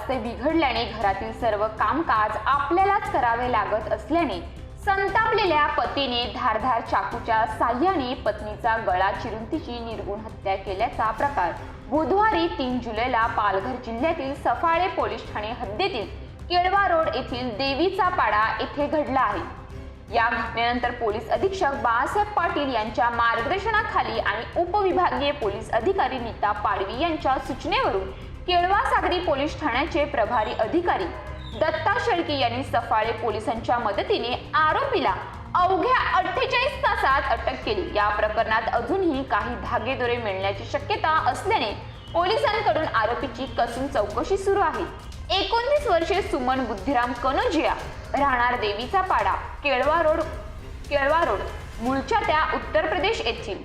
स्वास्थ्य बिघडल्याने घरातील सर्व कामकाज आपल्यालाच करावे लागत असल्याने संतापलेल्या पतीने धारधार चाकूच्या साह्याने पत्नीचा गळा चिरून तिची निर्गुण हत्या केल्याचा प्रकार बुधवारी 3 जुलैला पालघर जिल्ह्यातील सफाळे पोलीस ठाणे हद्दीतील केळवा रोड येथील देवीचा पाडा येथे घडला आहे। या घटनेनंतर पोलीस अधीक्षक बाळासाहेब पाटील यांच्या मार्गदर्शनाखाली आणि उपविभागीय पोलीस अधिकारी नीता पाडवी यांच्या सूचनेवरून केळवा सागरी पोलीस ठाण्याचे प्रभारी अधिकारी दत्ता शेळके यांनी सफाळे पोलिसांच्या मदतीने आरोपीला अवघ्या 48 तासात अटक केली। या प्रकरणात अजूनही काही धागेदोरे मिळण्याची शक्यता असल्याने पोलिसांकडून आरोपीची कसून चौकशी सुरू आहे। 29 वर्षीय सुमन बुद्धिराम कनोजिया राहणार देवीचा पाडा केळवा रोड मूळच्या त्या उत्तर प्रदेश येथील।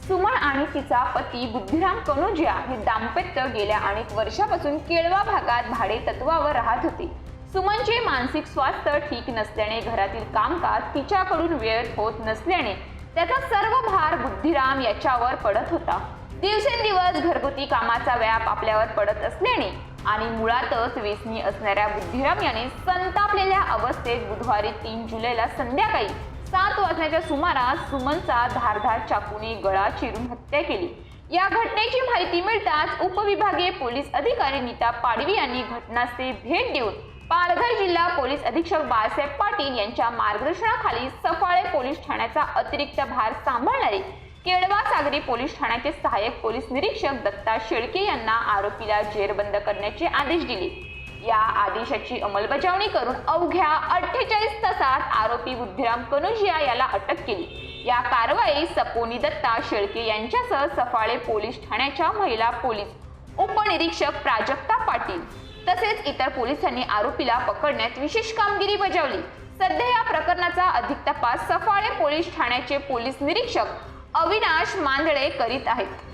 सुमन आणि तिचा पती बुद्धिराम कनोजिया हे दाम्पत्य गेल्या अनेक वर्षापासून केळवा भागात भाडे तत्वावर राहत होते। सुमनचे मानसिक स्वास्थ्य ठीक नसल्याने घरातील कामकाज तिच्याकडून वेळेत होत नसल्याने त्याचा सर्व भार बुद्धिराम याच्यावर पडत होता। दिवसेंदिवस घरगुती कामाचा व्याप आपल्यावर पडत असल्याने आणि मुळातच व्यसनी असणाऱ्या बुद्धिराम याने संतापलेल्या अवस्थेत बुधवारी 3 जुलैला संध्याकाळी 7 वाजण्याच्या सुमारास सुमनचा धारधार चाकूने गळा चिरून हत्या केली। या घटनेची माहिती मिळताच उपविभागीय पोलीस अधिकारी नीता पाडवी यांनी घटनास्थळी भेट देऊन पालघर जिल्हा पोलीस अधीक्षक बाळासाहेब पाटील यांच्या मार्गदर्शनाखाली सफाळे पोलीस ठाण्याचा अतिरिक्त भार सांभाळणारे केळवा सागरी पोलीस ठाण्याचे सहाय्यक पोलीस निरीक्षक दत्ता शेळके यांना आरोपीला जेरबंद करण्याचे आदेश दिले। या आदेशाची अंमलबजावणी करून अवघ्या 48 तासात आरोपी बुद्धिराम कनोजिया याला अटक केली। या कारवाईत सपोनी दत्ता शेळके यांच्यासह सफाळे पोलीस ठाण्याच्या महिला पोलीस उपनिरीक्षक प्राजक्ता पाटील तसेच इतर पोलिसांनी आरोपीला पकडण्यात विशेष कामगिरी बजावली। सध्या या प्रकरणाचा अधिक तपास सफाळे पोलीस ठाण्याचे पोलीस निरीक्षक अविनाश मांदळे करीत आहेत।